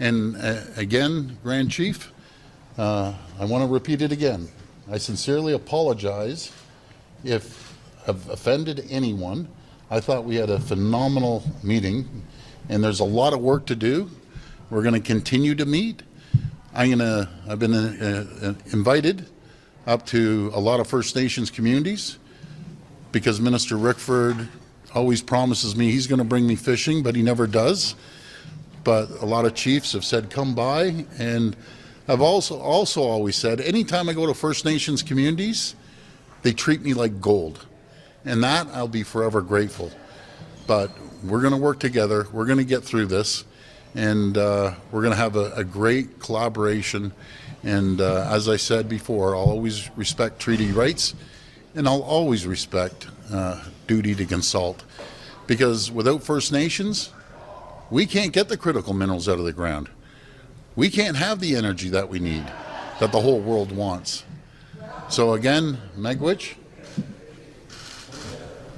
And again, Grand Chief, I want to repeat it again. I sincerely apologize if I've offended anyone. I thought we had a phenomenal meeting, and there's a lot of work to do. We're going to continue to meet. I've been invited up to a lot of First Nations communities because Minister Rickford always promises me he's going to bring me fishing, but he never does. But a lot of chiefs have said, come by, and I've also always said, anytime I go to First Nations communities, they treat me like gold. And that I'll be forever grateful. But we're going to work together. We're going to get through this. And we're going to have a great collaboration. And as I said before, I'll always respect treaty rights. And I'll always respect duty to consult. Because without First Nations, we can't get the critical minerals out of the ground. We can't have the energy that we need, that the whole world wants. So again, Miigwech,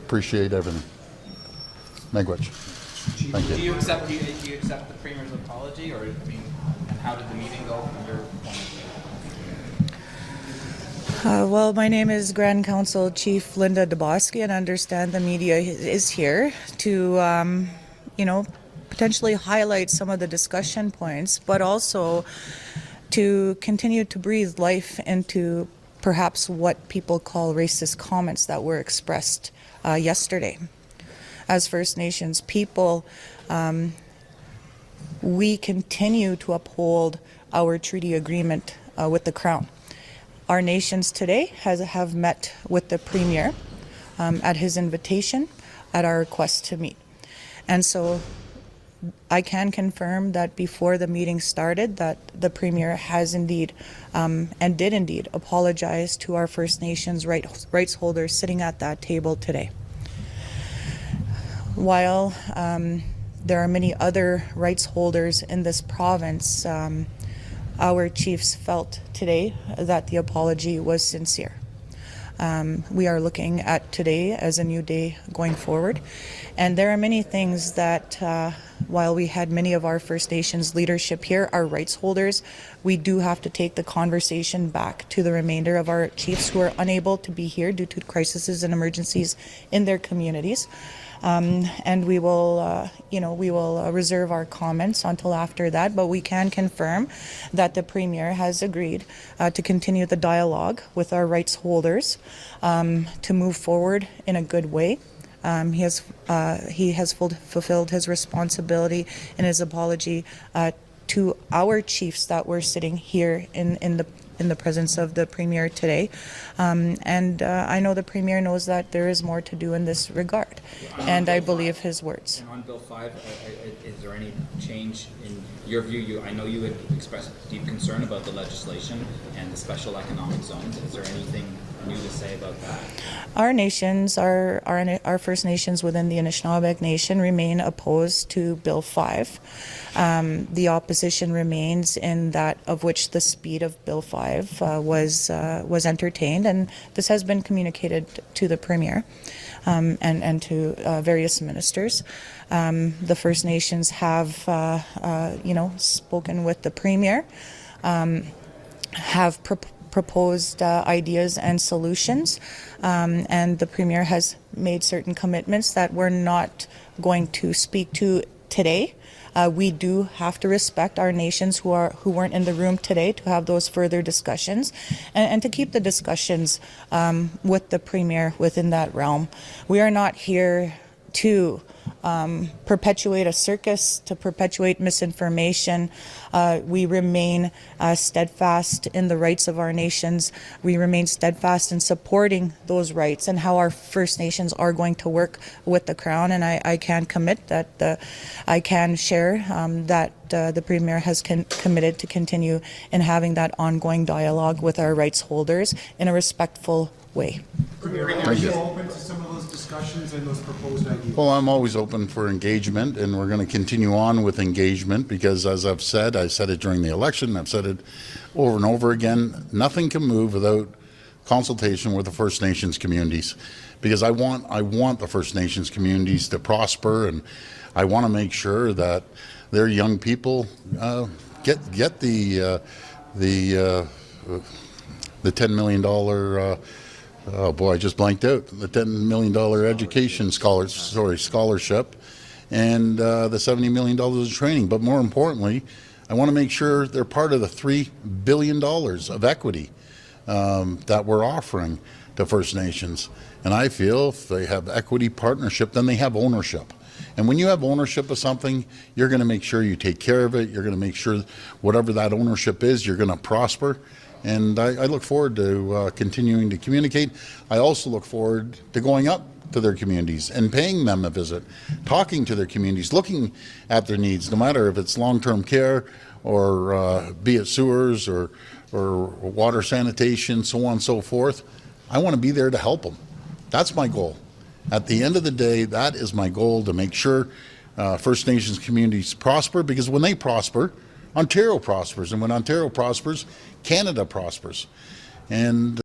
appreciate everything. Miigwech. Thank you. Do you accept the Premier's apology, or and how did the meeting go from your point of view? Well, my name is Grand Council Chief Linda Dubosky, and I understand the media is here to, potentially highlight some of the discussion points, but also to continue to breathe life into perhaps what people call racist comments that were expressed yesterday. As First Nations people, we continue to uphold our treaty agreement with the Crown. Our nations today have met with the Premier at his invitation, at our request to meet. And so I can confirm that before the meeting started that the Premier has indeed and did indeed apologize to our First Nations rights holders sitting at that table today. While there are many other rights holders in this province, our chiefs felt today that the apology was sincere. We are looking at today as a new day going forward. And there are many things that, while we had many of our First Nations leadership here, our rights holders, we do have to take the conversation back to the remainder of our chiefs who are unable to be here due to crises and emergencies in their communities. And we will, reserve our comments until after that, but we can confirm that the Premier has agreed to continue the dialogue with our rights holders to move forward in a good way. He has fulfilled his responsibility in his apology to our chiefs that were sitting here in the presence of the Premier today. And I know the Premier knows that there is more to do in this regard, and I believe his words. And on Bill 5, is there any change in your view? I know you had expressed deep concern about the legislation and the special economic zones. Is there anything new to say about that? Our nations, our First Nations within the Anishinaabe Nation remain opposed to Bill 5. The opposition remains in that of which the speed of Bill 5 was entertained, and this has been communicated to the Premier and to various ministers. The First Nations have, spoken with the Premier, have proposed ideas and solutions, and the Premier has made certain commitments that we're not going to speak to today. We do have to respect our nations who weren't in the room today to have those further discussions and to keep the discussions with the Premier within that realm. We are not here to perpetuate a circus, to perpetuate misinformation. We remain steadfast in the rights of our nations. We remain steadfast in supporting those rights and how our First Nations are going to work with the Crown. And I can commit that I can share that the Premier has committed to continue in having that ongoing dialogue with our rights holders in a respectful way. Are you open to some of those discussions and those proposed ideas? Well, I'm always open for engagement, and we're going to continue on with engagement because, as I said it during the election, I've said it over and over again, nothing can move without consultation with the First Nations communities, because I want the First Nations communities to prosper, and I want to make sure that their young people get the $10 million. Oh boy, I just blanked out. The $10 million education scholarship, and the $70 million of training. But more importantly, I want to make sure they're part of the $3 billion of equity that we're offering to First Nations. And I feel if they have equity partnership, then they have ownership. And when you have ownership of something, you're going to make sure you take care of it. You're going to make sure whatever that ownership is, you're going to prosper. And I look forward to continuing to communicate. I also look forward to going up to their communities and paying them a visit, talking to their communities, looking at their needs, no matter if it's long-term care or be it sewers or water sanitation, so on and so forth. I want to be there to help them. That's my goal. At the end of the day, that is my goal, to make sure First Nations communities prosper, because when they prosper, Ontario prospers, and when Ontario prospers, Canada prospers. And